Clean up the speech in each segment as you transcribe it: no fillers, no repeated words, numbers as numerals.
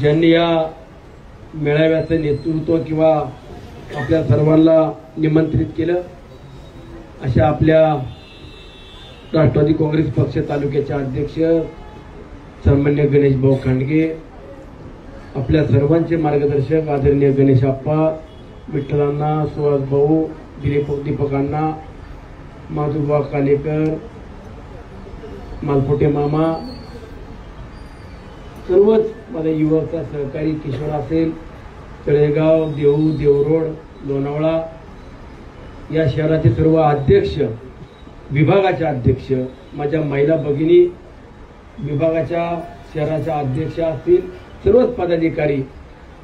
ज्यांनी या मेळाव्याचं नेतृत्व किंवा आपल्या सर्वांना निमंत्रित केलं अशा आपल्या राष्ट्रवादी काँग्रेस पक्ष तालुक्याचे अध्यक्ष सन्माननीय गणेश भाऊ खांडगे, आपल्या सर्वांचे मार्गदर्शक आदरणीय गणेश आप्पा, विठ्ठलांना, सुहास भाऊ, दीपकांना, माधुबा कालेकर, मालपोटे मामा, सर्वच माझ्या युवकचा सहकारी किशोर असेल, तळेगाव, देऊ, देवरोड, लोणावळा या शहराचे सर्व अध्यक्ष, विभागाचे अध्यक्ष, माझ्या महिला भगिनी विभागाच्या शहराच्या अध्यक्ष असतील, सर्वच पदाधिकारी,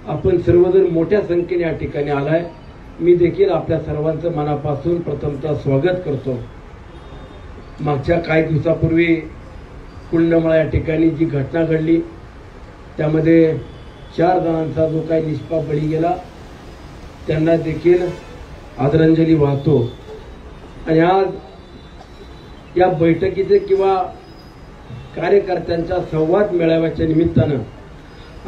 आपण सर्वजण मोठ्या संख्येने या ठिकाणी आलाय। मी देखील आपल्या सर्वांचं मनापासून प्रथमतः स्वागत करतो। मागच्या काही दिवसापूर्वी कुंडमाळा या ठिकाणी जी घटना घडली त्यामध्ये 4 जणांचा जो काही निष्पाप बळी गेला त्यांना देखील आदरांजली वाहतो। आणि आज या बैठकीचे किंवा कार्यकर्त्यांच्या संवाद मेळाव्याच्या निमित्तानं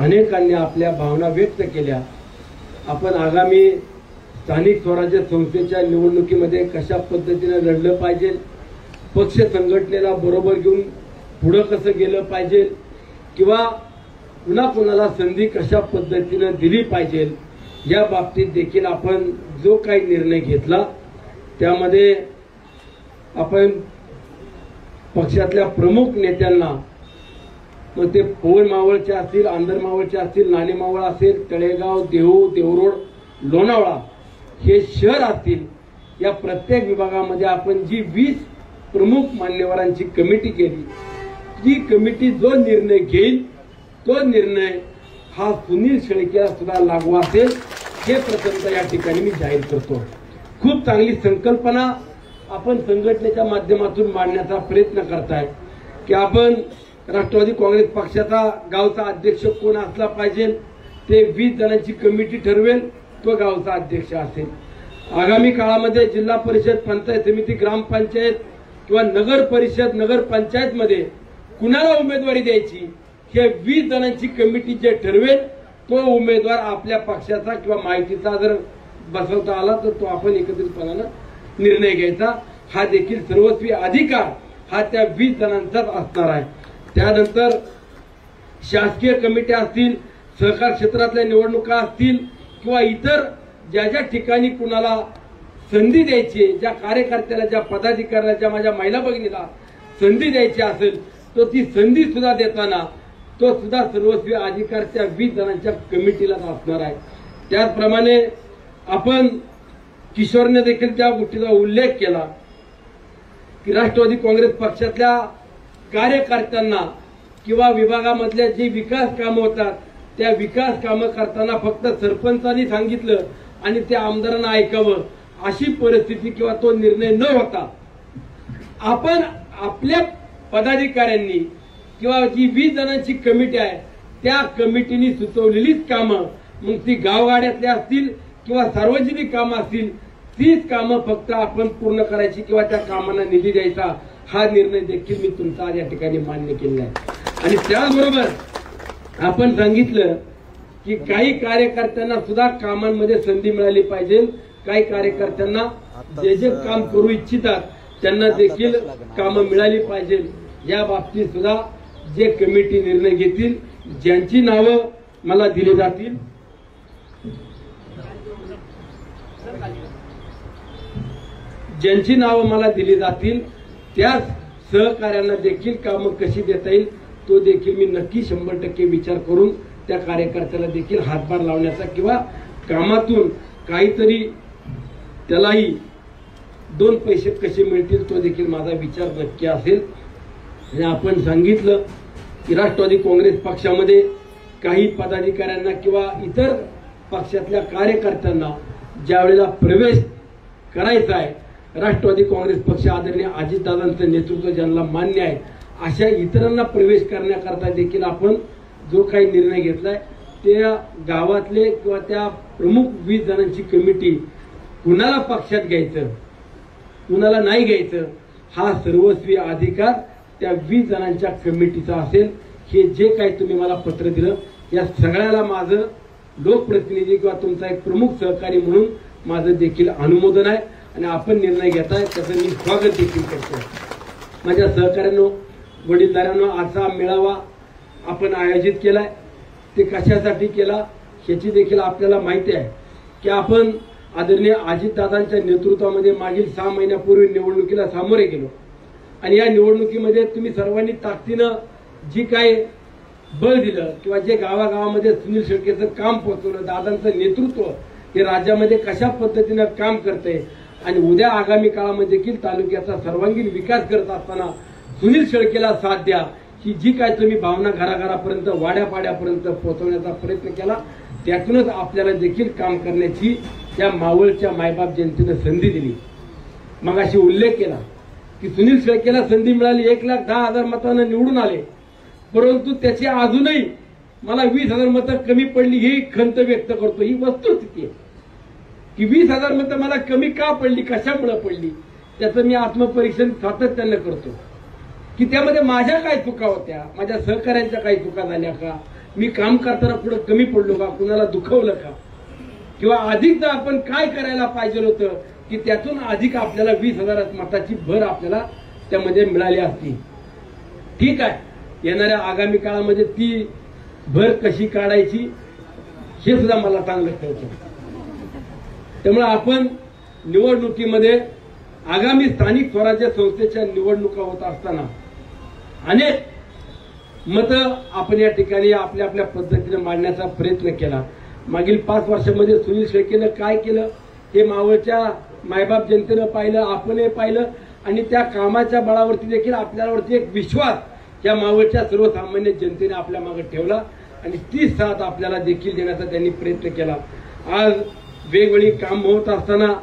अनेकांनी आपल्या भावना व्यक्त केल्या। आपण आगामी स्थानिक स्वराज्य संस्थेच्या निवडणुकीमध्ये कशा पद्धतीने लढलं पाहिजे, पक्ष संघटनेला बरोबर घेऊन पुढे कसं गेलं पाहिजे किंवा कुणाला संधी कशा पद्धतीने दिली पाहिजे या बाबतीत देखील आपण जो काही निर्णय घेतला त्यामध्ये आपण पक्षातल्या प्रमुख नेत्यांना, मग ते पवन मावळचे असतील, आंधर मावळचे असतील, नाणे मावळ असेल, तळेगाव, देहू, देवरोड, लोणावळा हे शहर असतील, या प्रत्येक विभागामध्ये आपण जी 20 प्रमुख मान्यवरांची कमिटी केली, जी कमिटी जो निर्णय घेईल तो निर्णय हा सुनील शेळकेला सुद्धा लागू असेल हे प्रथमतः या ठिकाणी मी जाहीर करतो। खूप चांगली संकल्पना आपण संघटनेच्या माध्यमातून मांडण्याचा प्रयत्न करताय की आपण राष्ट्रवादी काँग्रेस पक्षाचा गावचा अध्यक्ष कोण असला पाहिजे ते 20 जणांची कमिटी ठरवेल, तो गावचा अध्यक्ष असेल। आगामी काळामध्ये जिल्हा परिषद, पंचायत समिती, ग्रामपंचायत किंवा नगर परिषद, नगर पंचायत मध्ये कुणाला उमेदवारी द्यायची हे 20 जणांची कमिटी जे ठरवेल तो उमेदवार आपल्या पक्षाचा किंवा माहितीचा जर बसवता आला तर तो आपण एकत्रितपणाने निर्णय घ्यायचा। हा देखील सर्वस्वी अधिकार हा त्या 20 जणांचाच असणार आहे। त्यानंतर शासकीय कमिट्या असतील, सहकार क्षेत्रातल्या निवडणुका असतील किंवा इतर ज्या ठिकाणी कुणाला संधी द्यायची, ज्या कार्यकर्त्याला, ज्या पदाधिकाऱ्याला, ज्या माझ्या महिला भगिनीला संधी द्यायची असेल तो ती संधी सुद्धा देताना तो सुद्धा सर्वस्वी अधिकार त्या 20 जणांच्या कमिटीला असणार आहे। त्याचप्रमाणे आपण किशोरने देखील त्या गोष्टीचा उल्लेख केला की राष्ट्रवादी काँग्रेस पक्षातल्या कार्यकर्त्यांना किंवा विभागामधल्या जे विकास कामं होतात त्या विकास कामं करताना फक्त सरपंचांनी सांगितलं आणि त्या आमदारांना ऐकावं अशी परिस्थिती किंवा तो निर्णय न होता आपण आपल्या पदाधिकाऱ्यांनी किंवा जी 20 जणांची कमिटी आहे त्या कमिटीने सुचवलेलीच कामं, मग ती गावगाड्यातली असतील किंवा सार्वजनिक कामं असतील, तीच कामं फक्त आपण पूर्ण करायची किंवा त्या कामांना निधी द्यायचा हा निर्णय देखील मी तुमचा आज या ठिकाणी मान्य केलेला आहे। आणि त्याचबरोबर आपण सांगितलं की काही कार्यकर्त्यांना सुद्धा कामांमध्ये संधी मिळाली पाहिजे, काही कार्यकर्त्यांना जे काम करू इच्छितात त्यांना देखील कामं मिळाली पाहिजे। या बाबतीत सुद्धा जे कमिटी निर्णय घेतील, ज्यांची नावं मला दिली जातील, त्या सहकार्यांना देखील कामं कशी देता येईल तो देखील मी नक्की 100% विचार करून त्या कार्यकर्त्याला देखील हातभार लावण्याचा किंवा कामातून काहीतरी त्यालाही 2 पैसे कसे मिळतील तो देखील माझा विचार नक्की असेल। आणि आपण सांगितलं की राष्ट्रवादी काँग्रेस पक्षामध्ये काही पदाधिकाऱ्यांना किंवा इतर पक्षातल्या कार्यकर्त्यांना ज्या वेळेला प्रवेश करायचा आहे, राष्ट्रवादी काँग्रेस पक्ष आदरणीय अजितदादांचं नेतृत्व ज्यांना मान्य आहे अशा इतरांना प्रवेश करण्याकरता देखील आपण जो काही निर्णय घेतलाय त्या गावातले किंवा त्या प्रमुख 20 जणांची कमिटी कुणाला पक्षात घ्यायचं कुणाला नाही घ्यायचं हा सर्वस्वी अधिकार त्या 20 जणांच्या कमिटीचा असेल। हे जे काही तुम्ही मला पत्र दिलं या सगळ्याला माझं लोकप्रतिनिधी किंवा तुमचा एक प्रमुख सहकारी म्हणून माझं देखील अनुमोदन आहे आणि आपण निर्णय घेताय त्याचं मी स्वागत देखील करतो. माझ्या सहकाऱ्यांनो, वडीलधाऱ्यांनो, असा मेळावा आपण आयोजित केलाय. ते कशासाठी केला ह्याची देखील आपल्याला माहिती आहे की आपण आदरणीय अजितदादांच्या नेतृत्वामध्ये मागील 6 महिन्यापूर्वी निवडणुकीला सामोरे गेलो आणि या निवडणुकीमध्ये तुम्ही सर्वांनी ताकदीनं जी काय बळ दिलं किंवा जे गावागावामध्ये सुनील शेळकेचं काम पोहोचवलं, दादांचं नेतृत्व हे राज्यामध्ये कशा पद्धतीनं काम करते आणि उद्या आगामी काळामध्ये देखील तालुक्याचा सर्वांगीण विकास करत असताना सुनील शेळकेला साथ द्या ही जी काय तुम्ही भावना घराघरापर्यंत वाड्यापाड्यापर्यंत पोहोचवण्याचा प्रयत्न केला, त्यातूनच आपल्याला देखील काम करण्याची त्या मावळच्या मायबाप जनतेनं संधी दिली. मग अशी उल्लेख केला की सुनील शेळकेला संधी मिळाली, 1,10,000 मतांना निवडून आले, परंतु त्याची अजूनही मला 20,000 मतं कमी पडली ही खंत व्यक्त करतो. ही वस्तुस्थिती आहे की 20,000 मतं मला कमी का पडली, कशामुळे पडली, त्याचं मी आत्मपरीक्षण सातत्यानं करतो की त्यामध्ये माझ्या काय चुका होत्या, माझ्या सहकार्यांच्या काही चुका झाल्या का, मी काम करताना पुढे कमी पडलो का, कुणाला दुखवलं का, किंवा अधिक आपण काय करायला पाहिजे होतं की त्यातून अधिक आपल्याला 20,000 मताची भर आपल्याला त्यामध्ये मिळाली असती. ठीक आहे, येणाऱ्या आगामी काळामध्ये ती भर कशी काढायची हे सुद्धा मला चांगलं कळतं. त्यामुळे आपण निवडणुकीमध्ये आगामी स्थानिक स्वराज्य संस्थेच्या निवडणुका होत असताना अनेक मतं आपण या ठिकाणी आपल्या आपल्या पद्धतीने मांडण्याचा प्रयत्न केला. मागील 5 वर्षामध्ये सुनील शेळकेनं काय केलं हे मावळच्या मायबाप जनतेनं पाहिलं, आपणही पाहिलं आणि त्या कामाच्या बळावरती देखील आपल्यावरती एक विश्वास या मावळच्या सर्वसामान्य जनतेने आपल्या मागे ठेवला आणि ती साथ आपल्याला देखील देण्याचा त्यांनी प्रयत्न केला. आज वेगवेगळी काम होत असताना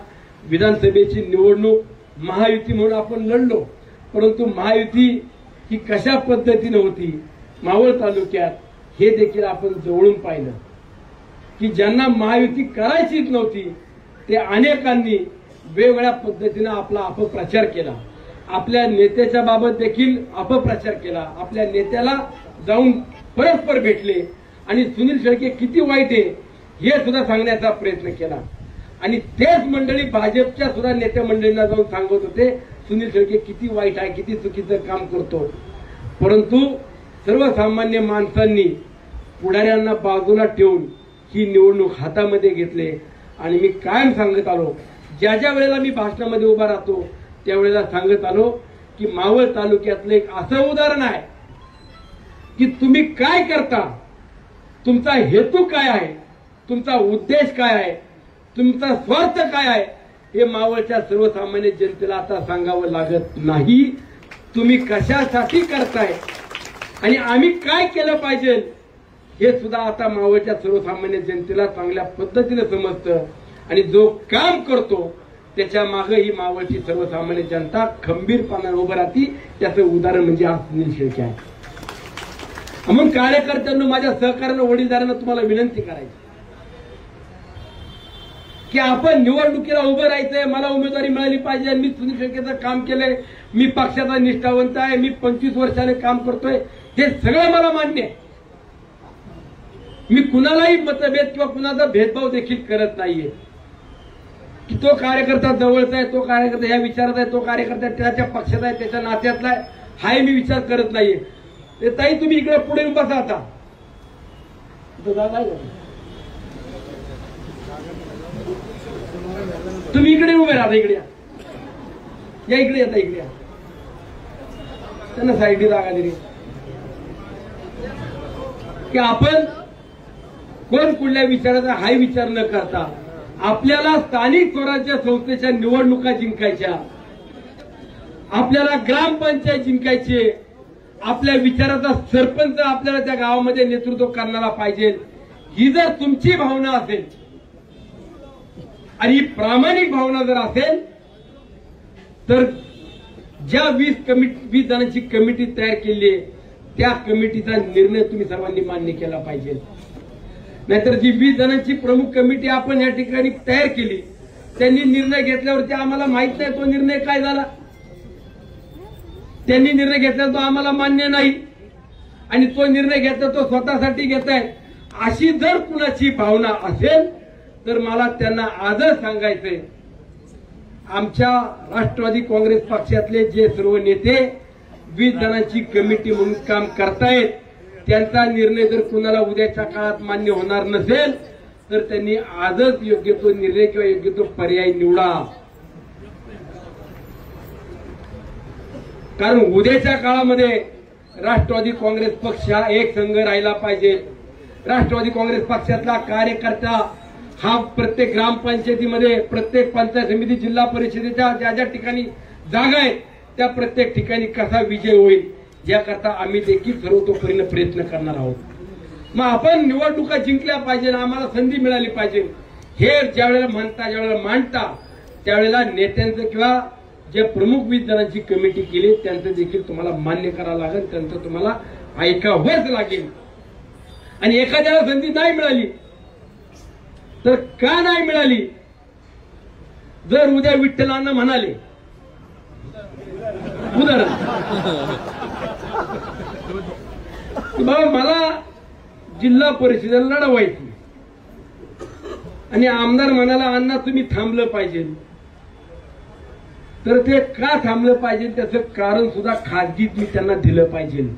विधानसभेची निवडणूक महायुती म्हणून आपण लढलो, परंतु महायुती ही कशा पद्धतीने होती मावळ तालुक्यात हे देखील आपण जवळून पाहिलं की ज्यांना महायुती करायचीच नव्हती ते अनेकांनी वेगवेगळ्या पद्धतीने आपला अपप्रचार केला, आपल्या नेत्याच्या बाबत देखील अपप्रचार केला, आपल्या नेत्याला जाऊन परस्पर भेटले आणि सुनील शेळके किती वाईट आहे हे सुद्धा सांगण्याचा प्रयत्न केला आणि तेच मंडळी भाजपच्या सुद्धा नेते मंडळींना जाऊन सांगत होते सुनील शेळके किती वाईट आहे, किती चुकीचं काम करतो. परंतु सर्वसामान्य माणसांनी पुढाऱ्यांना बाजूला ठेवून ही निवडणूक हातामध्ये घेतले आणि मी कायम सांगत आलो, ज्या ज्या वेळेला मी भाषणामध्ये उभा राहतो त्यावेळेला सांगत आलो की मावळ तालुक्यातलं एक असं उदाहरण आहे की तुम्ही काय करता, तुमचा हेतू काय आहे, तुमचा उद्देश काय आहे, तुमचा स्वार्थ काय आहे हे मावळच्या सर्वसामान्य जनतेला आता सांगावं लागत नाही. तुम्ही कशासाठी करताय आणि आम्ही काय केलं पाहिजे हे सुद्धा आता मावळच्या सर्वसामान्य जनतेला चांगल्या पद्धतीने समजतं आणि जो काम करतो त्याच्या मागे ही मावळची सर्वसामान्य जनता खंबीरपणाने उभं राहती. त्याचं उदाहरण म्हणजे आज सुनील शेळके आहे. म्हणून कार्यकर्त्यांना, माझ्या सहकार्यांना, वडीलधाऱ्यांना तुम्हाला विनंती करायची की आपण निवडणुकीला उभं राहायचंय, मला उमेदवारी मिळाली पाहिजे, मी सुनील शेळकेचं काम केलंय, मी पक्षाचा निष्ठावंत आहे, मी 25 वर्षाने काम करतोय, हे सगळं मला मान्य आहे. मी कुणालाही मतभेद किंवा कुणाचा भेदभाव देखील करत नाहीये की तो कार्यकर्ता जवळचा आहे, तो कार्यकर्ता ह्या विचारात आहे, तो कार्यकर्ता त्याच्या पक्षात आहे, त्याच्या नात्यातला आहे, हाही मी विचार करत नाहीये. ते ताई तुम्ही इकडे पुढे येऊन बसा आता. तुम्ही इकडे उभे राहता, इकडे या, इकडे येता, इकडे या. त्यांना साईडली जागा दिली की आपण कोण कुठल्या विचाराचा हाही विचार न करता आपल्याला स्थानिक स्वराज्य संस्थेच्या निवडणुका जिंकायच्या, आपल्याला ग्रामपंचायत जिंकायची, आपल्या विचाराचा सरपंच आपल्याला त्या गावामध्ये नेतृत्व करणारा पाहिजे. ही जर तुमची भावना असेल आणि ही प्रामाणिक भावना जर असेल तर ज्या 20 जणांची कमिटी तयार केली आहे त्या कमिटीचा निर्णय तुम्ही सर्वांनी मान्य केला पाहिजे. नाहीतर जी 20 जणांची प्रमुख कमिटी आपण या ठिकाणी तयार केली त्यांनी निर्णय घेतल्यावरती आम्हाला माहित नाही तो निर्णय काय झाला, त्यांनी निर्णय घेतला तो आम्हाला मान्य नाही आणि तो निर्णय घेतला तो स्वतःसाठी घेताय अशी जर कुणाची भावना असेल तर मला त्यांना आजच सांगायचंय, आमच्या राष्ट्रवादी काँग्रेस पक्षातले जे सर्व नेते 20 जणांची कमिटी म्हणून काम करतायत, त्यांचा निर्णय जर कुणाला उद्याच्या काळात मान्य होणार नसेल तर त्यांनी आजच योग्य तो निर्णय किंवा योग्य तो पर्याय निवडा. कारण उद्याच्या काळामध्ये राष्ट्रवादी काँग्रेस पक्ष हा एक संघ राहिला पाहिजे. राष्ट्रवादी काँग्रेस पक्षातला कार्यकर्ता हा प्रत्येक ग्रामपंचायतीमध्ये, प्रत्येक पंचायत समिती, जिल्हा परिषदेच्या ज्या ज्या ठिकाणी जागा आहेत त्या प्रत्येक ठिकाणी कसा विजय होईल याकरता आम्ही देखील सर्वतोपरीने प्रयत्न करणार आहोत. मग आपण निवडणुका जिंकल्या पाहिजे, आम्हाला संधी मिळाली पाहिजे हे ज्यावेळेला म्हणता, ज्यावेळेला मांडता, त्यावेळेला नेत्यांचं किंवा जे प्रमुख 20 जणांची कमिटी केली त्यांचं देखील तुम्हाला मान्य करावं लागेल, त्यांचं तुम्हाला ऐकावंच लागेल. आणि एखाद्याला संधी नाही मिळाली तर का नाही मिळाली? जर उद्या विठ्ठलांना म्हणाले, उदाहरण बाबा मला जिल्हा परिषदेला लढवायची आणि आमदार म्हणाला अण्णा तुम्ही थांबलं पाहिजे, तर ते का थांबलं पाहिजे त्याचं कारण सुद्धा खाजगीत मी त्यांना दिलं पाहिजे.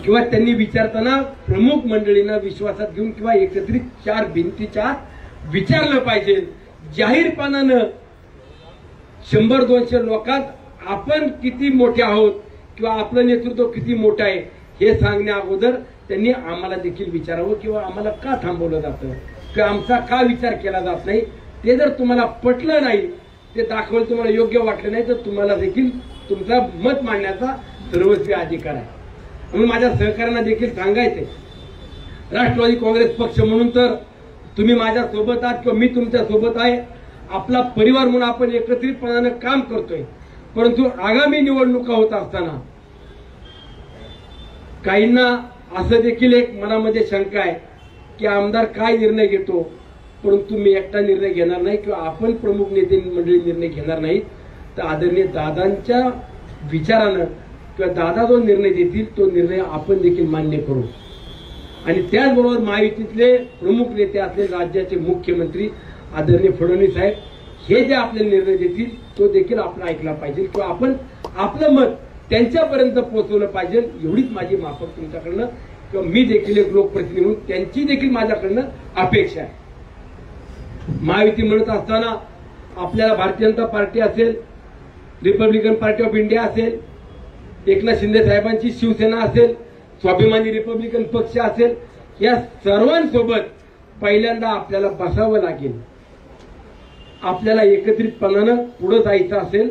किंवा त्यांनी विचारताना प्रमुख मंडळींना विश्वासात घेऊन किंवा एकत्रित 4 भिंतीच्या विचारलं पाहिजे. जाहीरपणानं 100-200 लोकात आपण किती मोठे आहोत किंवा आपलं नेतृत्व किती मोठं आहे हे सांगण्या अगोदर त्यांनी आम्हाला देखील विचारावं किंवा आम्हाला का थांबवलं जातं किंवा आमचा का विचार केला जात नाही. ते जर तुम्हाला पटलं नाही, ते दाखवलं तुम्हाला योग्य वाटलं नाही, तर तुम्हाला देखील तुमचा मत मांडण्याचा सर्वस्वी अधिकार आहे. म्हणून माझ्या सहकाऱ्यांना देखील सांगायचंय, राष्ट्रवादी काँग्रेस पक्ष म्हणून तर तुम्ही माझ्या सोबत आहात किंवा मी तुमच्या सोबत आहे. आपला परिवार म्हणून आपण एकत्रितपणानं काम करतोय. परंतु आगामी निवडणुका होत असताना काहींना असं देखील एक मनामध्ये शंका आहे की आमदार काय निर्णय घेतो, परंतु मी एकटा निर्णय घेणार नाही किंवा आपण प्रमुख नेते मंडळी निर्णय घेणार नाहीत, तर आदरणीय दादांच्या विचारानं किंवा दादा जो निर्णय देतील तो निर्णय आपण देखील मान्य करू. आणि त्याचबरोबर महायुतीतले प्रमुख नेते असले राज्याचे मुख्यमंत्री आदरणीय फडणवीस साहेब हे जे आपले निर्णय देतील तो देखील आपण ऐकला पाहिजे किंवा आपण आपलं मत त्यांच्यापर्यंत पोहोचवलं पाहिजे. एवढीच माझी माफक तुमच्याकडनं किंवा मी देखील एक लोकप्रतिनिधी म्हणून त्यांची देखील माझ्याकडनं अपेक्षा आहे. महायुती म्हणत असताना आपल्याला भारतीय जनता पार्टी असेल, रिपब्लिकन पार्टी ऑफ इंडिया असेल, एकनाथ शिंदे साहेबांची शिवसेना असेल, स्वाभिमानी रिपब्लिकन पक्ष असेल, या सर्वांसोबत पहिल्यांदा आपल्याला बसावं लागेल. आपल्याला एकत्रितपणानं पुढे जायचं असेल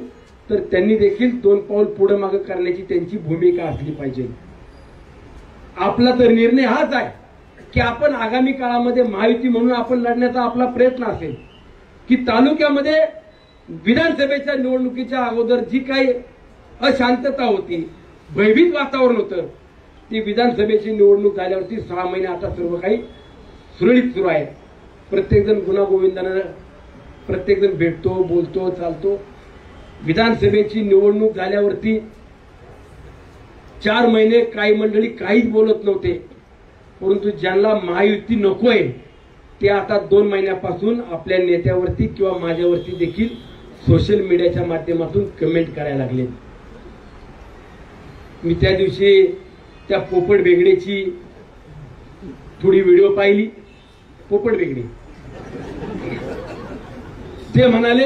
तर त्यांनी देखील 2 पाऊल पुढे मागे करण्याची त्यांची भूमिका असली पाहिजे. आपला तर निर्णय हाच आहे की आपण आगामी काळामध्ये महायुती म्हणून आपण लढण्याचा आपला प्रयत्न असेल की तालुक्यामध्ये विधानसभेच्या निवडणुकीच्या अगोदर जी काही अशांतता होती, भयभीत वातावरण होतं, ती विधानसभेची निवडणूक झाल्यावरती 6 महिने आता सर्व काही सुरळीत सुरू आहे. प्रत्येकजण गुणागोविंदानं प्रत्येकजण भेटतो, बोलतो, चालतो. विधानसभेची निवडणूक झाल्यावरती 4 महिने काही मंडळी काहीच बोलत नव्हते, परंतु ज्यांना महायुती नकोय ते आता 2 महिन्यापासून आपल्या नेत्यावरती किंवा माझ्यावरती देखील सोशल मीडियाच्या माध्यमातून कमेंट करायला लागले. मी त्या दिवशी त्या पोपट बेगडेची थोडी व्हिडिओ पाहिली. पोपट बेगडे ते म्हणाले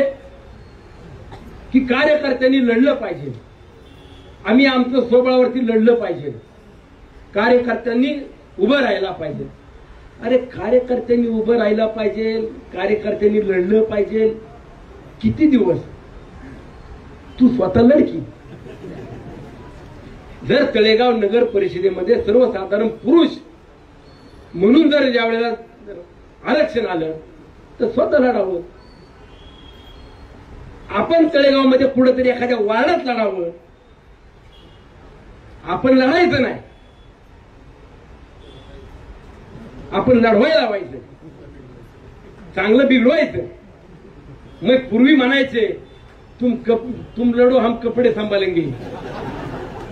की कार्यकर्त्यांनी लढलं पाहिजे, आम्ही आमचं स्वबळावरती लढलं पाहिजे, कार्यकर्त्यांनी उभं राहायला पाहिजे. अरे कार्यकर्त्यांनी उभं राहायला पाहिजे, कार्यकर्त्यांनी लढलं पाहिजे, किती दिवस? तू स्वतः लढकी. जर तळेगाव नगर परिषदेमध्ये सर्वसाधारण पुरुष म्हणून जर ज्या वेळेला आरक्षण आलं तर स्वतः लढावं. आपण तळेगावमध्ये कुठेतरी एखाद्या वार्डात लढावं. आपण लढायचं नाही, आपण लढवायला लावायचं, चांगलं बिघडवायचं. मग पूर्वी म्हणायचे तुम लढो हम कपडे सांभाळेंगे,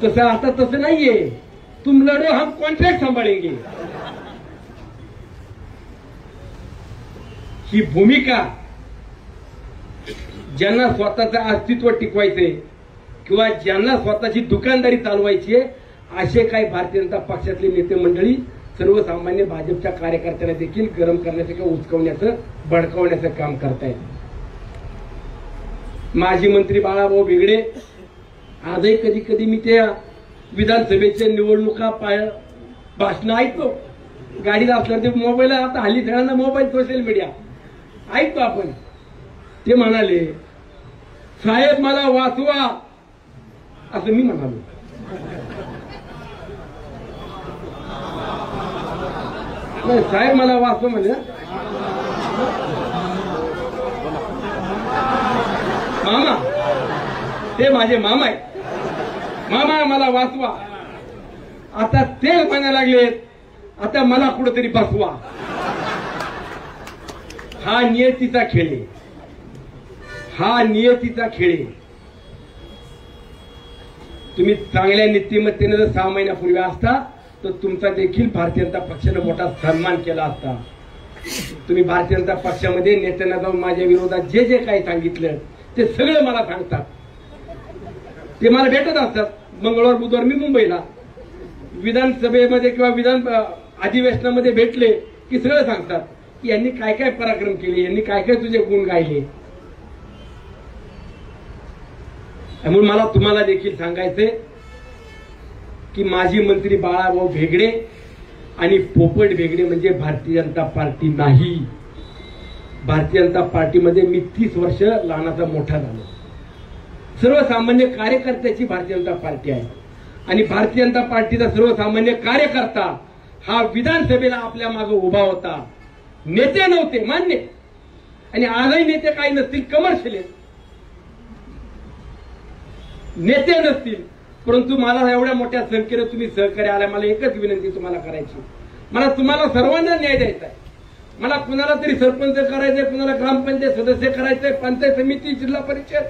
तसं आता तसं नाहीये. तुम लढो हम कॉन्ट्रॅक्ट सांभाळेंगे. ही भूमिका ज्यांना स्वतःचं अस्तित्व टिकवायचंय किंवा ज्यांना स्वतःची दुकानदारी चालवायची आहे असे काही भारतीय जनता पक्षातले नेते मंडळी सर्वसामान्य भाजपच्या कार्यकर्त्यांना देखील गरम करण्याचं किंवा उचकवण्याचं भडकवण्याचं काम करतायत. माजी मंत्री बाळाभाऊ भेगडे आजही कधी कधी मी त्या विधानसभेच्या निवडणुका भाषण ऐकतो गाडीला असल्यावर ते मोबाईल. आता हल्ली सगळ्यांना मोबाईल सोशल मीडिया ऐकतो आपण. ते म्हणाले साहेब मला वाचवा असं मी म्हणालो. साहेब मला वाचवा म्हणजे मामा ते माझे मामा आहे. मामा मला वाचवा. आता ते म्हणायला लागलेत आता मला कुठेतरी बसवा. हा नियतीचा खेळ आहे. हा नियतीचा खेळ आहे. तुम्ही चांगल्या नीतिमत्तेने जर 6 महिन्यापूर्वी असता तर तुमचा देखील भारतीय जनता पक्षाने मोठा सन्मान केला असता. तुम्ही भारतीय जनता पक्षामध्ये नेत्यांना जाऊन माझ्या विरोधात जे जे काही सांगितलं ते सगळं मला सांगतात. ते मला भेटत असतात. मंगळवार बुधवार मी मुंबईला विधानसभेमध्ये किंवा विधान अधिवेशनामध्ये भेटले की सगळं सांगतात की यांनी काय काय पराक्रम केले, यांनी काय काय तुझे गुण गायले. त्यामुळे मला तुम्हाला देखील सांगायचंय की माजी मंत्री बाळाभाऊ भेगडे आणि पोपट भेगडे म्हणजे भारतीय जनता पार्टी नाही. भारतीय जनता पार्टीमध्ये मी 30 वर्ष लहानाचा मोठा झालो. सर्वसामान्य कार्यकर्त्याची भारतीय जनता पार्टी आहे आणि भारतीय जनता पार्टीचा सर्वसामान्य कार्यकर्ता हा विधानसभेला आपल्या मागे उभा होता. नेते नव्हते मान्य आणि आजही नेते काही नसतील, कमर्शियल नेते नसतील, परंतु मला एवढ्या मोठ्या संख्येने तुम्ही सहकार्य आलाय. मला एकच विनंती तुम्हाला करायची, मला तुम्हाला सर्वांना न्याय द्यायचा आहे. मला कुणाला तरी सरपंच करायचंय, कुणाला ग्रामपंचायत सदस्य करायचंय, पंचायत समिती, जिल्हा परिषद,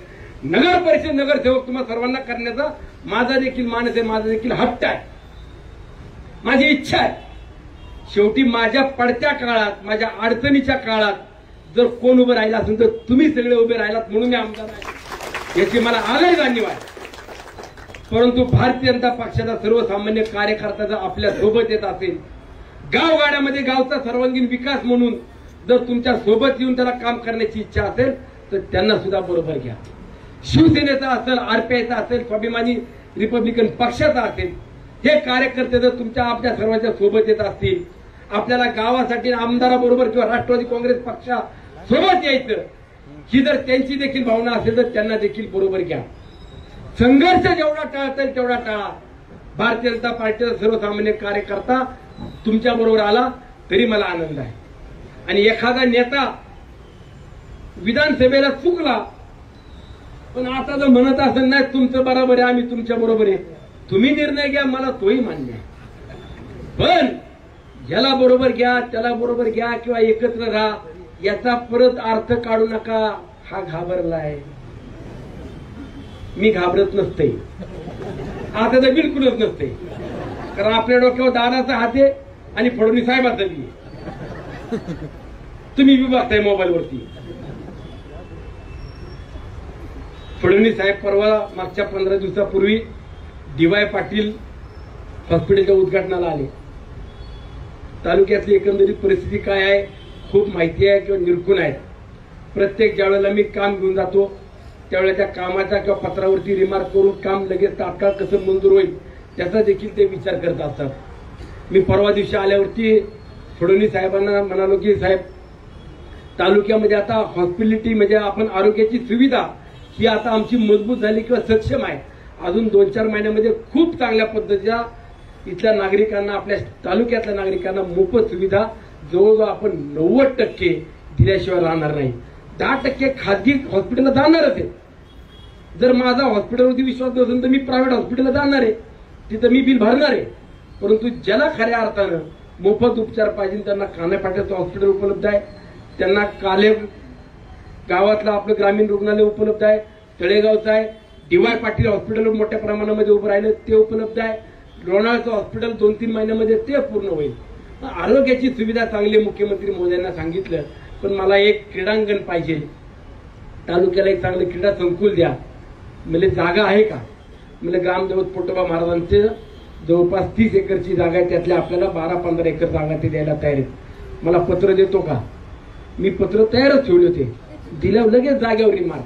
नगर परिषद, नगरसेवक तुम्हाला सर्वांना करण्याचा माझा देखील मानस आहे, माझा देखील हट्ट आहे, माझी इच्छा आहे. शेवटी माझ्या पडत्या काळात, माझ्या अडचणीच्या काळात जर कोण उभं राहिला असेल तर तुम्ही सगळे उभे राहिलात म्हणून मी आमदार आहे याची मला आजही जाणीव आहे. परंतु भारतीय जनता पक्षाचा सर्वसामान्य कार्यकर्ता जर आपल्या सोबत येत असेल, गावगाड्यामध्ये गावचा सर्वांगीण विकास म्हणून जर तुमच्या सोबत येऊन त्याला काम करण्याची इच्छा असेल तर त्यांना सुद्धा बरोबर घ्या. शिवसेनेचा असेल, आरपीआयचा असेल, स्वाभिमानी रिपब्लिकन पक्षाचा असेल, हे कार्यकर्ते जर तुमच्या आपल्या सर्वांच्या सोबत येत असतील, आपल्याला गावासाठी आमदाराबरोबर किंवा राष्ट्रवादी काँग्रेस पक्षा सोबत यायचं ही जर त्यांची देखील भावना असेल तर त्यांना देखील बरोबर घ्या. संघर्ष जेवढा टाळता येईल तेवढा टाळा. भारतीय जनता पार्टीचा सर्वसामान्य कार्यकर्ता तुमच्या बरोबर आला तरी मला आनंद आहे. आणि एखादा नेता विधानसभेला चुकला पण आता जर म्हणत असेल नाही तुमचं बरोबर आहे, आम्ही तुमच्या बरोबर आहे, तुम्ही निर्णय घ्या, मला तोही मान्य आहे. पण ज्याला बरोबर घ्या, त्याला बरोबर घ्या किंवा एकत्र राहा याचा परत अर्थ काढू नका. हा घाबरलाय. मी घाबरत नसते, आता तर बिलकुलच नसते. कारण आपल्या डोक्यावर दादाचा हात आहे आणि फडणवीस साहेबाचा बी आहे. तुम्ही बी बघताय मोबाईलवरती. फडणवीस साहेब परवा मागच्या 15 दिवसापूर्वी DY पाटील हॉस्पिटलच्या उद्घाटनाला आले. तालुक्यातली एकंदरीत परिस्थिती काय आहे खूप माहिती आहे किंवा निरखून आहे. प्रत्येक ज्यावेळेला मी काम घेऊन जातो त्यावेळेला त्या कामाच्या किंवा पत्रावरती रिमार्क करून काम लगेच तात्काळ कसं मंजूर होईल त्याचा देखील ते विचार करत असतात. मी परवा दिवशी आल्यावरती फडणवीस साहेबांना म्हणालो की साहेब, तालुक्यामध्ये आता हॉस्पिटॅलिटी म्हणजे आपण आरोग्याची सुविधा ही आता आमची मजबूत झाली किंवा सक्षम आहे. अजून 2-4 महिन्यामध्ये खूप चांगल्या पद्धतीच्या इथल्या नागरिकांना, आपल्या तालुक्यातल्या नागरिकांना मोफत सुविधा जवळजवळ आपण 90% दिल्याशिवाय राहणार नाही. 10% खाजगी हॉस्पिटलला जाणारच आहे. जर माझा हॉस्पिटलवरती विश्वास नसेल तर मी प्रायव्हेट हॉस्पिटलला जाणार आहे, तिथं मी बिल भरणार आहे. परंतु ज्याला खऱ्या अर्थानं मोफत उपचार पाहिजे त्यांना कानापाट्याचं हॉस्पिटल उपलब्ध आहे, त्यांना काले गावातलं आपलं ग्रामीण रुग्णालय उपलब्ध आहे, तळेगावचं आहे, DY पाटील हॉस्पिटल मोठ्या प्रमाणामध्ये उभं राहिलं ते उपलब्ध आहे, लोणावळ्याचं हॉस्पिटल 2-3 महिन्यामध्ये ते पूर्ण होईल. आरोग्याची सुविधा चांगली मुख्यमंत्री महोदयांना सांगितलं पण मला एक क्रीडांगण पाहिजे, तालुक्याला एक चांगलं क्रीडा संकुल द्या. म्हणजे जागा आहे का? म्हणजे ग्रामदेवत पोटोबा महाराजांचे जवळपास 30 एकरची जागा आहे, त्यातल्या आपल्याला 12-15 एकर जागा ते द्यायला तयार आहेत. मला पत्र देतो का? मी पत्र तयारच ठेवले होते, दिल्यावर लगेच जागेवर मार.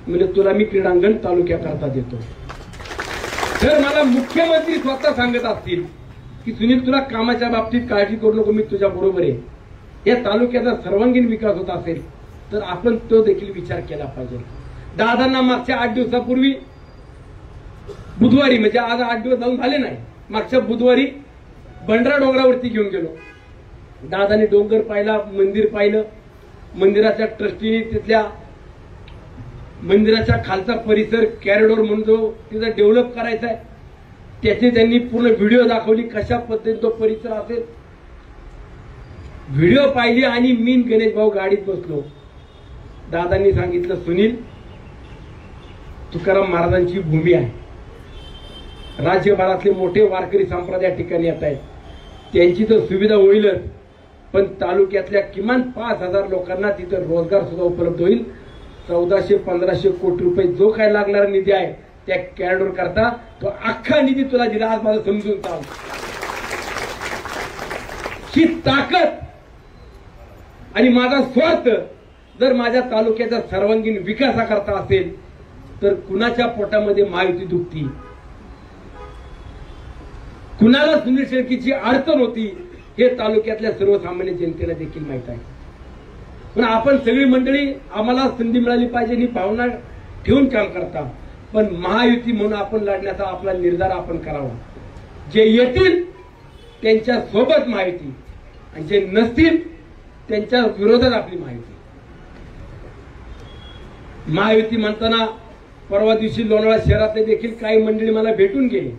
म्हणजे तुला मी क्रीडांगण तालुक्याकरता देतो. तर मला मुख्यमंत्री स्वतः सांगत असतील की सुनील, तुला कामाच्या बाबतीत काळजी करू नको, मी तुझ्या बरोबर आहे. या तालुक्याचा सर्वांगीण विकास होत असेल तर आपण तो देखील विचार केला पाहिजे. दादांना मागच्या 8 दिवसापूर्वी बुधवारी, म्हणजे आज 8 दिवस जाऊन झाले नाही, मागच्या बुधवारी बंडरा डोंगरावरती घेऊन गेलो. दादाने डोंगर पाहिला, मंदिर पाहिलं, मंदिराच्या ट्रस्टीने तिथल्या मंदिराच्या खालचा परिसर कॅरिडोर म्हणून जो तिथं डेव्हलप करायचा आहे त्याची त्यांनी पूर्ण व्हिडिओ दाखवली, कशा पद्धतीने तो परिसर असेल. व्हिडिओ पाहिली आणि मी गणेश भाऊ गाडीत बसलो. दादांनी सांगितलं, सुनील, तुकाराम महाराजांची भूमी आहे, राज्यभरातले मोठे वारकरी संप्रदाय ठिकाणी येत आहेत, त्यांची तर सुविधा होईलच, पण तालुक्यातल्या किमान 5,000 लोकांना तिथं रोजगार सुद्धा उपलब्ध होईल. 1400-1500 कोटी रुपये जो काय लागणारा निधी आहे त्या कॅरिडोर करता तो अख्खा निधी तुला दिला. आज मला समजून सांग, ही ताकद आणि माझा स्वार्थ जर माझ्या तालुक्याचा सर्वांगीण विकासाकरता असेल तर कुणाच्या पोटामध्ये महायुती दुखती, कुणाला सुनील शेळकेची अडचण होती हे तालुक्यातल्या सर्वसामान्य जनतेला देखील माहित आहे. पण आपण सगळी मंडळी आम्हाला संधी मिळाली पाहिजे ही भावना ठेवून काम करता, पण महायुती म्हणून आपण लढण्याचा आपला निर्धार आपण करावा. जे येतील त्यांच्या सोबत महायुती आणि जे नसतील त्यांच्या विरोधात आपली महायुती. महायुती म्हणताना परवा दिवशी लोणावळा शहरातले देखील काही मंडळी मला भेटून गेली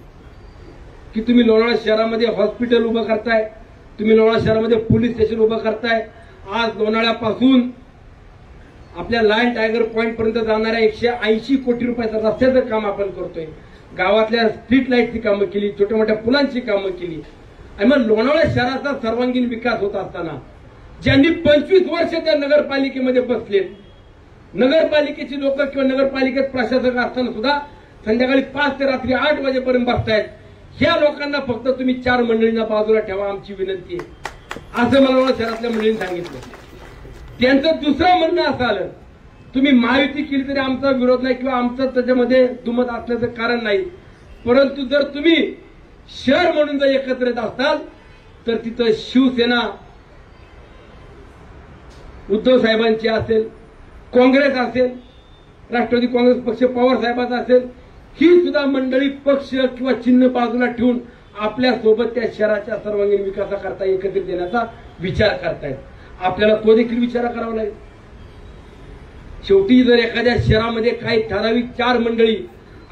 की तुम्ही लोणावळा शहरामध्ये हॉस्पिटल उभं करताय, तुम्ही लोणावळा शहरामध्ये पोलीस स्टेशन उभं करताय. आज लोणावळ्यापासून आपल्या लायन टायगर पॉइंट पर्यंत जाणाऱ्या 180 कोटी रुपयाचं रस्त्याचं काम आपण करतोय, गावातल्या स्ट्रीट लाईटची कामं केली, छोट्या मोठ्या पुलांची कामं केली. आणि मग लोणावळा शहराचा सर्वांगीण विकास होत असताना ज्यांनी 25 वर्ष त्या नगरपालिकेमध्ये बसलेत, नगरपालिकेची लोक किंवा नगरपालिकेत प्रशासक असताना सुद्धा संध्याकाळी 5 ते रात्री 8 वाजेपर्यंत बसतायत, ह्या लोकांना फक्त तुम्ही 4 मंडळींना बाजूला ठेवा, आमची विनंती आहे, असं मला लोणावळा शहरातल्या मंडळींनी सांगितलं. त्यांचं दुसरं म्हणणं असं आलं, तुम्ही महायुती केली तरी आमचा विरोध नाही किंवा आमचं त्याच्यामध्ये दुमत असल्याचं कारण नाही, परंतु जर तुम्ही शहर म्हणून जर एकत्र येत असाल तर तिथं शिवसेना उद्धव साहेबांची असेल, काँग्रेस असेल, राष्ट्रवादी काँग्रेस पक्ष पवार साहेबांचा असेल, ही सुद्धा मंडळी पक्ष किंवा चिन्ह बाजूला ठेवून आपल्या सोबत त्या शहराच्या सर्वांगीण विकासाकरता एकत्रित येण्याचा विचार करतायत. आपल्याला तो देखील विचार करावा लागेल. शेवटी जर एखाद्या शहरामध्ये काही ठराविक 4 मंडळी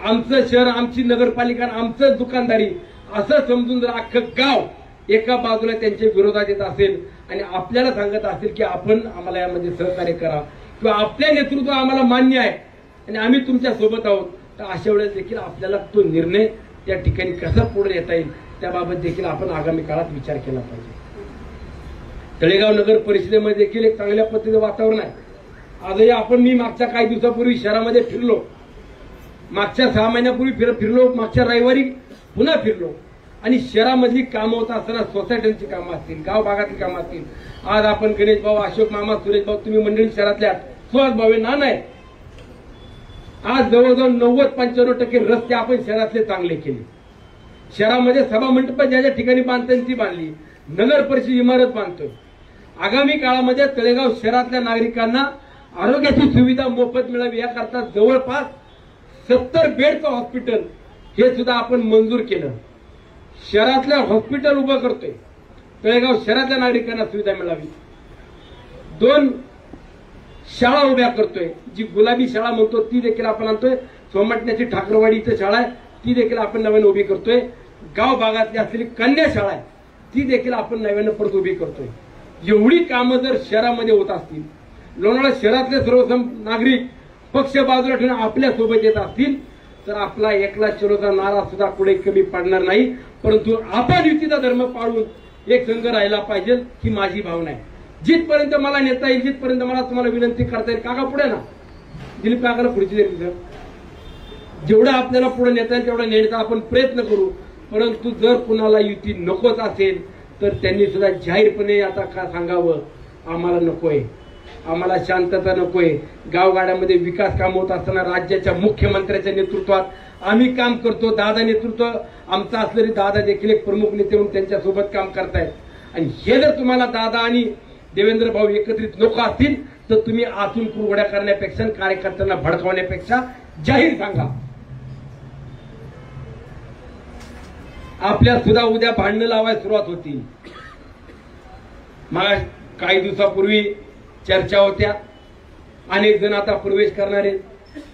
आमचं शहर, आमची नगरपालिका, आमचं दुकानदारी असं समजून जर अख्खं गाव एका बाजूला त्यांच्या विरोधात येत असेल आणि आपल्याला सांगत असेल की आपण आम्हाला यामध्ये सहकार्य करा किंवा आपल्या नेतृत्व आम्हाला मान्य आहे आणि आम्ही तुमच्या सोबत आहोत, तर अशा वेळेस देखील आपल्याला तो निर्णय त्या ठिकाणी कसा पुढे येता येईल त्याबाबत देखील आपण आगामी काळात विचार केला पाहिजे. तळेगाव नगर परिषदेमध्ये देखील एक चांगल्या पद्धतीचं वातावरण आहे. आजही मी मागच्या काही दिवसापूर्वी शहरामध्ये फिरलो, मागच्या 6 महिन्यापूर्वी फिरलो, मागच्या रविवारी पुन्हा फिरलो आणि शहरामधली कामं होत असताना सोसायट्यांची कामं असतील, गाव भागातली कामं असतील. आज आपण गणेश भाऊ, अशोक मामा, सुरेश भाऊ, तुम्ही मंडळी शहरातल्या सुहास भाऊ नाना आहे. आज जवळजवळ 90-95% रस्ते आपण शहरातले चांगले केले. शहरामध्ये सभा मंडप ज्या ज्या ठिकाणी बांधताय ती बांधली, नगर परिषद इमारत बांधतोय. आगामी काळामध्ये तळेगाव शहरातल्या नागरिकांना आरोग्याची सुविधा मोफत मिळावी याकरता जवळपास 70 बेडचं हॉस्पिटल हे सुद्धा आपण मंजूर केलं. शहरातल्या हॉस्पिटल उभं करतोय, तळेगाव शहरातल्या नागरिकांना सुविधा मिळावी. 2 शाळा उभ्या करतोय, जी गुलाबी शाळा म्हणतो ती देखील आपण आणतोय. सोमटण्याची ठाकरवाडी इथं शाळा आहे ती देखील आपण नव्यानं उभी करतोय. गाव भागातली असलेली कन्या शाळा आहे ती देखील आपण नव्यानं परत उभी करतोय. एवढी कामं जर शहरामध्ये होत असतील, लोणावळा शहरातले सर्व नागरिक पक्ष बाजूला ठेवून आपल्या सोबत येत असतील तर आपला एकला चलोचा नारा सुद्धा पुढे कमी पडणार नाही. परंतु आपण युतीचा धर्म पाळून एक संघ राहिला पाहिजे ही माझी भावना आहे. जिथपर्यंत मला नेता येईल, जिथपर्यंत मला तुम्हाला विनंती करता येईल. काका पुढे ना, दिलीप काकाला पुढची देईल. जेवढं आपल्याला पुढे नेता येईल तेवढा नेण्याचा आपण प्रयत्न करू. परंतु जर कुणाला युती नकोच असेल तर त्यांनी सुद्धा जाहीरपणे आता का सांगावं, आम्हाला नकोय, आम्हाला शांतता नकोय. गावगाड्यामध्ये विकास काम होत असताना राज्याच्या मुख्यमंत्र्याच्या नेतृत्वात आम्ही काम करतो. दादा नेतृत्व आमचं असलं तरी दादा देखील एक प्रमुख नेते म्हणून त्यांच्या सोबत काम करतायत. आणि हे जर तुम्हाला दादा आणि देवेंद्र भाऊ एकत्रित नको असतील तर तुम्ही आतून कुरघोड्या करण्यापेक्षा, कार्यकर्त्यांना भडकवण्यापेक्षा जाहीर सांगा. आपल्या सुद्धा उद्या भांडणं लावायला सुरुवात होती. मग काही दिवसापूर्वी चर्चा होत्या, अनेक जण आता प्रवेश करणारे,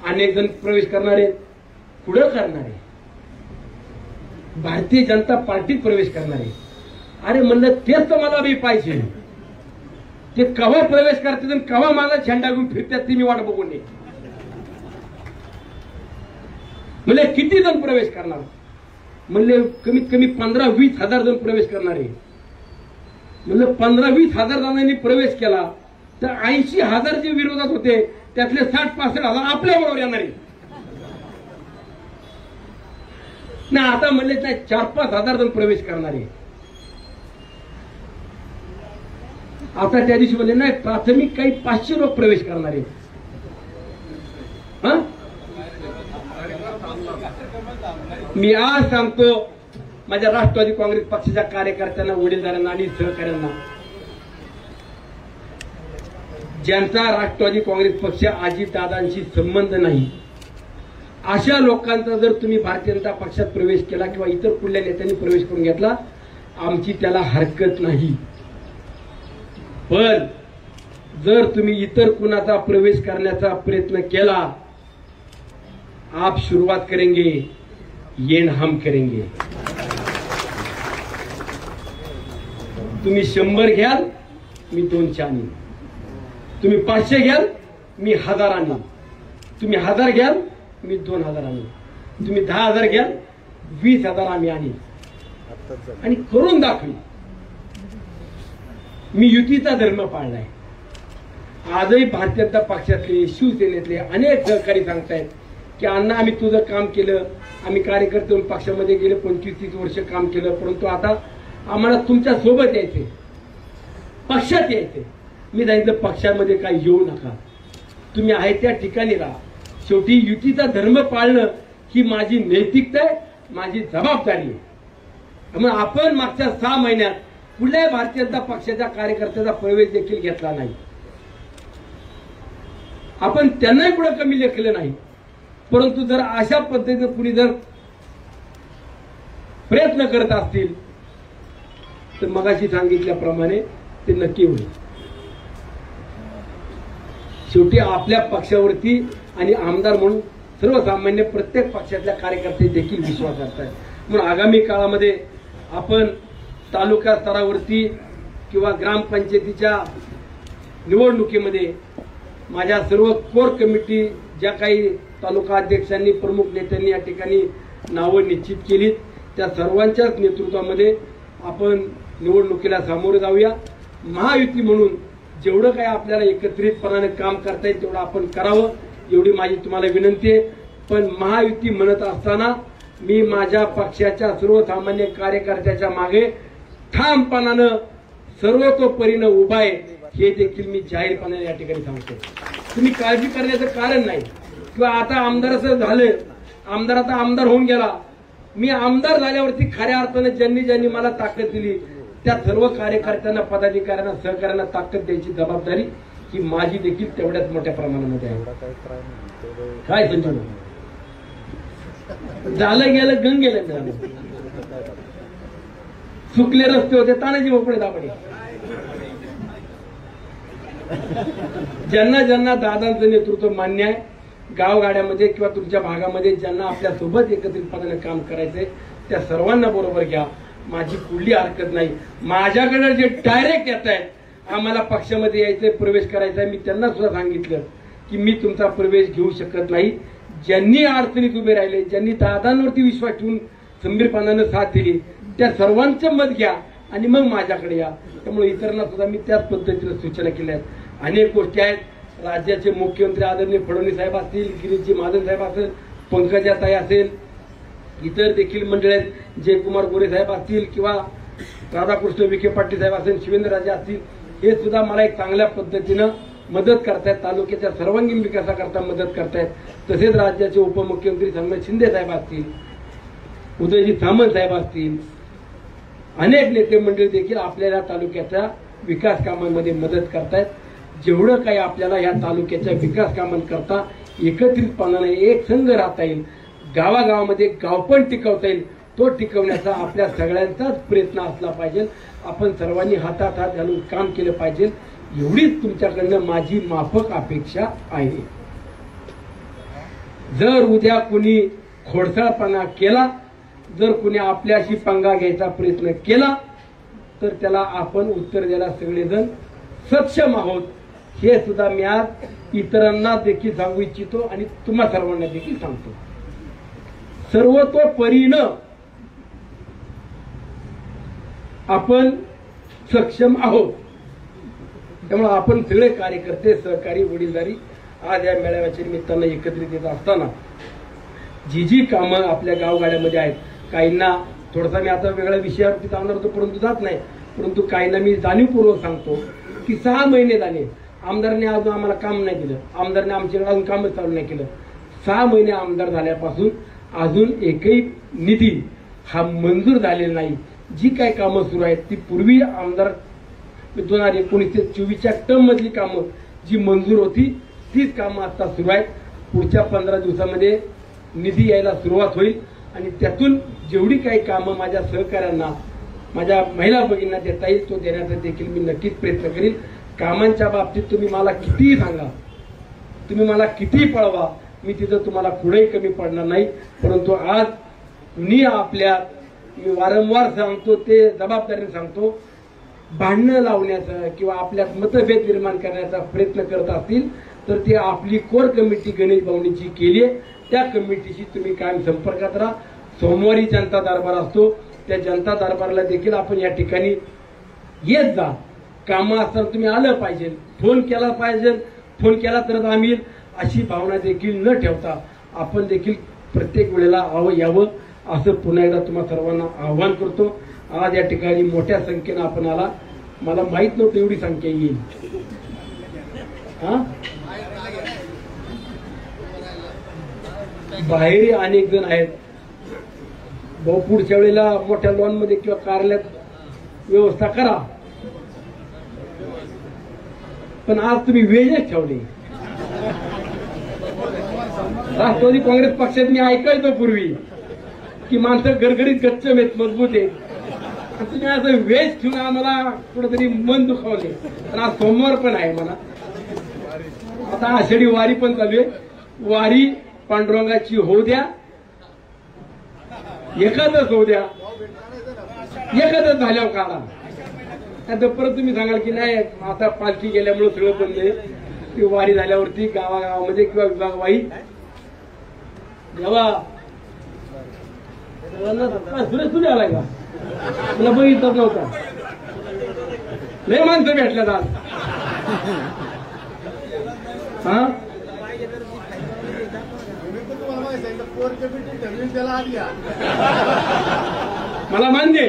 अनेक जण प्रवेश करणारे, पुढे करणारे, भारतीय जनता पार्टीत प्रवेश करणारे. अरे म्हणलं तेच तर मला बी पाहिजे. ते केव्हा प्रवेश करतात आणि केव्हा माझा झेंडा घेऊन फिरतात ती मी वाट बघून नये. म्हणले किती जण प्रवेश करणार? म्हणले कमीत कमी 15-20 हजार जण प्रवेश करणारे. म्हणलं 15-20 हजार जणांनी प्रवेश केला तर 80,000 जे विरोधात होते त्यातले 60-65 हजार आपल्या बरोबर येणारे. ना आता म्हणले नाही 4-5 हजार जण प्रवेश करणारे. आता त्या दिवशी म्हणले नाही प्राथमिक काही 500 लोक प्रवेश करणारे. मी आज सांगतो माझ्या राष्ट्रवादी काँग्रेस पक्षाच्या कार्यकर्त्यांना, वडीलधाऱ्यांना आणि सहकाऱ्यांना, ज्यांचा राष्ट्रवादी काँग्रेस पक्ष अजितदादांशी संबंध नाही, अशा लोकांचा जर तुम्ही भारतीय जनता पक्षात प्रवेश केला किंवा इतर कुठल्या नेत्यांनी प्रवेश करून घेतला, आमची त्याला हरकत नाही. पण जर तुम्ही इतर कुणाचा प्रवेश करण्याचा प्रयत्न केला, आप शुरुआत करेंगे, येण हम करेंगे. तुम्ही 100 घ्याल, मी 200 आणीन. तुम्ही 500 घ्याल, मी 1000 आणीन. तुम्ही 1000 घ्याल, मी 2000 आणीन. तुम्ही 10,000 घ्याल, 20,000 आम्ही आणीन. आणि करून दाखवी. मी युतीचा धर्म पाळलाय. आजही भारतीय जनता पक्षातले, शिवसेनेतले अनेक सहकारी सांगतायत की अण्णा आम्ही तुझं काम केलं, आम्ही कार्यकर्ते पक्षामध्ये गेले 25-30 वर्ष काम केलं, परंतु आता आम्हाला तुमच्या सोबत यायचे, पक्षात यायचे. मी सांगितलं पक्षामध्ये काही येऊ नका, तुम्ही आहे त्या ठिकाणी राहा. शेवटी युतीचा धर्म पाळणं ही माझी नैतिकता आहे, माझी जबाबदारी आहे. मग आपण मागच्या 6 महिन्यात कुठल्याही भारतीय जनता पक्षाच्या कार्यकर्त्याचा प्रवेश देखील घेतला नाही. आपण त्यांनाही पुढे कमी लेखलं नाही. परंतु जर अशा पद्धतीने कुणी जर प्रयत्न करत असतील तर मगाशी सांगितल्याप्रमाणे ते नक्की होईल. शेवटी आपल्या पक्षावरती आणि आमदार म्हणून सर्वसामान्य प्रत्येक पक्षातल्या कार्यकर्ते देखील विश्वास करतात. म्हणून आगामी काळामध्ये आपण तालुका स्तरावरती किंवा ग्रामपंचायतीच्या निवडणुकीमध्ये माझ्या सर्व कोर कमिटी, ज्या काही तालुका अध्यक्षांनी, प्रमुख नेत्यांनी या ठिकाणी नावं निश्चित केली, त्या सर्वांच्याच नेतृत्वामध्ये आपण निवडणुकीला सामोरे जाऊया. महायुती म्हणून जेवढं काही आपल्याला एकत्रितपणाने काम करता येईल तेवढं आपण करावं, एवढी माझी तुम्हाला विनंती आहे. पण महायुती म्हणत असताना मी माझ्या पक्षाच्या सर्वसामान्य कार्यकर्त्याच्या मागे ठामपणानं सर्वतोपरीनं उभा आहे, हे देखील मी जाहीरपणाने या ठिकाणी सांगतो. तुम्ही काळजी करण्याचं कारण नाही. किंवा आता आमदाराचं झालं, आमदार आता आमदार होऊन गेला. मी आमदार झाल्यावरती खऱ्या अर्थाने ज्यांनी मला ताकद दिली त्या सर्व कार्यकर्त्यांना, पदाधिकाऱ्यांना, सहकाऱ्यांना ताकद द्यायची जबाबदारी ही माझी देखील तेवढ्याच मोठ्या प्रमाणामध्ये आहे. काय संजय झालं गेलं गंग गेलं, चुकले रस्ते होते, तानाजी मोकळे दाबडे. ज्यांना ज्यांना दादांचं नेतृत्व मान्य आहे, गावगाड्यामध्ये किंवा तुमच्या भागामध्ये ज्यांना आपल्या सोबत एकत्रितपणाने काम करायचंय त्या सर्वांना बरोबर घ्या. माझी कुठली हरकत नाही. माझ्याकडे जे डायरेक्ट येत आहेत, आम्हाला पक्षामध्ये यायचंय, प्रवेश करायचा आहे, मी त्यांना सुद्धा सांगितलं की मी तुमचा प्रवेश घेऊ शकत नाही. ज्यांनी अडचणीत उभे राहिले, ज्यांनी दादांवरती विश्वास ठेवून खंबीरपणानं साथ दिली, त्या सर्वांचं मत घ्या आणि मग माझ्याकडे या. त्यामुळे इतरांना सुद्धा मी त्याच पद्धतीने सूचना केल्या आहेत. अनेक गोष्टी आहेत. राज्याचे मुख्यमंत्री आदरणीय फडणवीस साहेब असतील, गिरीशजी महाजन साहेब असेल, पंकजाताई असेल, इतर देखील मंडळी आहेत, जयकुमार गोरे साहेब असतील किंवा राधाकृष्ण विखे पाटील साहेब असेल, शिवेंद्रराजे असतील, हे सुद्धा मला एक चांगल्या पद्धतीनं मदत करतायत, तालुक्याच्या सर्वांगीण विकासाकरता मदत करतायत. तसेच राज्याचे उपमुख्यमंत्री संगमेश शिंदे साहेब असतील, उदयजी सामंत साहेब असतील, अनेक नेते मंडळी देखील आपल्याला तालुक्याच्या विकास कामांमध्ये मदत करतायत. जेवढं काही आपल्याला या तालुक्याच्या विकास कामांकरता एकत्रितपणाने एक संघ राहता येईल, गावागावामध्ये गाव पण टिकवता येईल, तो टिकवण्याचा आपल्या सगळ्यांचाच प्रयत्न असला पाहिजे. आपण सर्वांनी हातात हात घालून काम केलं पाहिजे, एवढीच तुमच्याकडनं माझी माफक अपेक्षा आहे. जर उद्या कुणी खोडसाळपणा केला, जर कुणी आपल्याशी पंगा घ्यायचा प्रयत्न केला, तर त्याला आपण उत्तर द्यायला सगळेजण सक्षम आहोत. हे सुद्धा मी आज इतरांना देखील सांगू इच्छितो आणि तुम्हा सर्वांना देखील सांगतो. सर्वतोपरीनं आपण सक्षम आहोत. त्यामुळे आपण सगळे कार्यकर्ते, सहकारी, वडीलधारी आज या मेळाव्याच्या निमित्तानं एकत्रित येत असताना जी कामं आपल्या गावगाड्यामध्ये आहेत, काहींना थोडासा मी आता वेगळ्या विषयावरती सांगणार होतो परंतु जात नाही, परंतु काहींना मी जाणीवपूर्वक सांगतो की 6 महिने झाले आमदारांनी अजून आम्हाला काम नाही दिलं, आमदारांनी आमच्याकडे अजून कामच चालू नाही केलं. 6 महिने आमदार झाल्यापासून अजून एकही निधी हा मंजूर झालेला नाही. जी काही कामं सुरू आहेत ती पूर्वी आमदार 2019 ते 24च्या टर्म मधली कामं जी मंजूर होती तीच कामं आता सुरू आहेत. पुढच्या 15 दिवसामध्ये निधी यायला सुरुवात होईल आणि त्यातून जेवढी काही कामं माझ्या सहकाऱ्यांना, माझ्या महिला भगिनींना देता येईल तो देण्याचा देखील मी नक्कीच प्रयत्न करीन. कामांच्या बाबतीत तुम्ही मला कितीही सांगा, तुम्ही मला कितीही पळवा, मी तिथं तुम्हाला कुठेही कमी पडणार नाही. परंतु आज कुणी आपल्या, मी वारंवार सांगतो ते जबाबदारीने सांगतो, भांडणं लावण्याचा किंवा आपल्यात मतभेद निर्माण करण्याचा प्रयत्न करत असतील तर ती आपली कोर कमिटी गणेश भाऊंची केली आहे. त्या कमिटीशी तुम्ही कायम संपर्कात राहा. सोमवारी जनता दरबार असतो, त्या जनता दरबारला देखील आपण या ठिकाणी येत जा. कामं असताना तुम्ही आलं पाहिजे, फोन केला पाहिजे, फोन केला तरच आम्ही येईल अशी भावना देखील न ठेवता आपण देखील प्रत्येक वेळेला यावं असं पुन्हा एकदा तुम्हा सर्वांना आव्हान करतो. आज या ठिकाणी मोठ्या संख्येनं आपण आला, मला माहित नव्हतं एवढी संख्या येईल. बाहेर अनेक जण आहेत. भाऊ पुढच्या वेळेला मोठ्या लॉन मध्ये किंवा कार्यालयात व्यवस्था करा, पण आज तुम्ही वेळच ठेवली. राष्ट्रवादी काँग्रेस पक्षात मी ऐकायचो पूर्वी की माणसं गरगरीत गच्च मजबूत आहे, तुम्ही असं वेज ठेवून आम्हाला कुठेतरी मन दुखावले. आणि आज सोमवार पण आहे, मला आता आषाढी वारी पण चालू आहे. वारी पांडुरंगाची होऊ द्या, एखादच होऊ द्या, एखादच झाल्यावर काढा. आता परत तुम्ही सांगाल की नाही आता पालखी गेल्यामुळे सगळं बंद आहे. ती वारी झाल्यावरती गावागावामध्ये किंवा विभागवाही जेव्हा सुरेश तुझे आलाय का, तुला बघितलंच नव्हता, लय माणसं भेटल्यात आज. हा मला मान्य,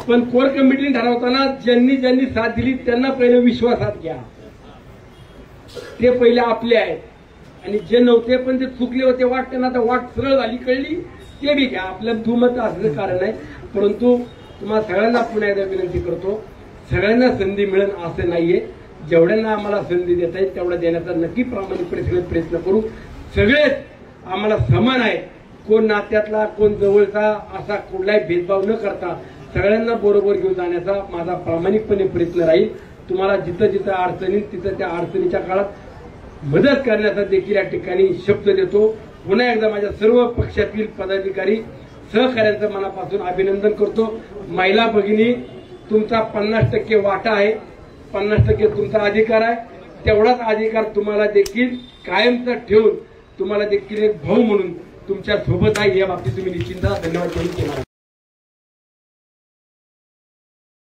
पण कोर कमिटीने ठरवताना ज्यांनी ज्यांनी साथ दिली त्यांना पहिले विश्वासात घ्या. ते पहिले आपले आहेत आणि जे नव्हते पण ते चुकले होते वाटते ना, तर वाट सरळ झाली कळली ते बी घ्या. आपलं दुमत असलं कारण आहे. परंतु तुम्हाला सगळ्यांना पुन्हा एकदा विनंती करतो, सगळ्यांना संधी मिळेल असं नाहीये. जेवढ्यांना आम्हाला संधी देता येईल तेवढा देण्याचा नक्की प्रामाणिकपणे सगळे प्रयत्न करू. सगळेच आम्हाला समान आहेत, कोण नात्यातला कोण जवळचा असा कुठलाही भेदभाव न करता सगळ्यांना बरोबर घेऊन जाण्याचा माझा प्रामाणिकपणे प्रयत्न राहील. तुम्हाला जिथं जिथं अडचणी तिथं त्या अडचणीच्या काळात मदत करण्याचा देखील या ठिकाणी शब्द देतो. पुन्हा एकदा माझ्या सर्व पक्षातील पदाधिकारी सहकार्यांचं मनापासून अभिनंदन करतो. महिला भगिनी तुमचा 50% वाटा आहे, 50% तुमचा अधिकार आहे. तेवढाच अधिकार तुम्हाला देखील कायमचा ठेवून तुम्हाला देखील एक भाऊ म्हणून तुमच्या सोबत आहे, या बाबतीत तुम्ही निश्चिंत धन्यवाद.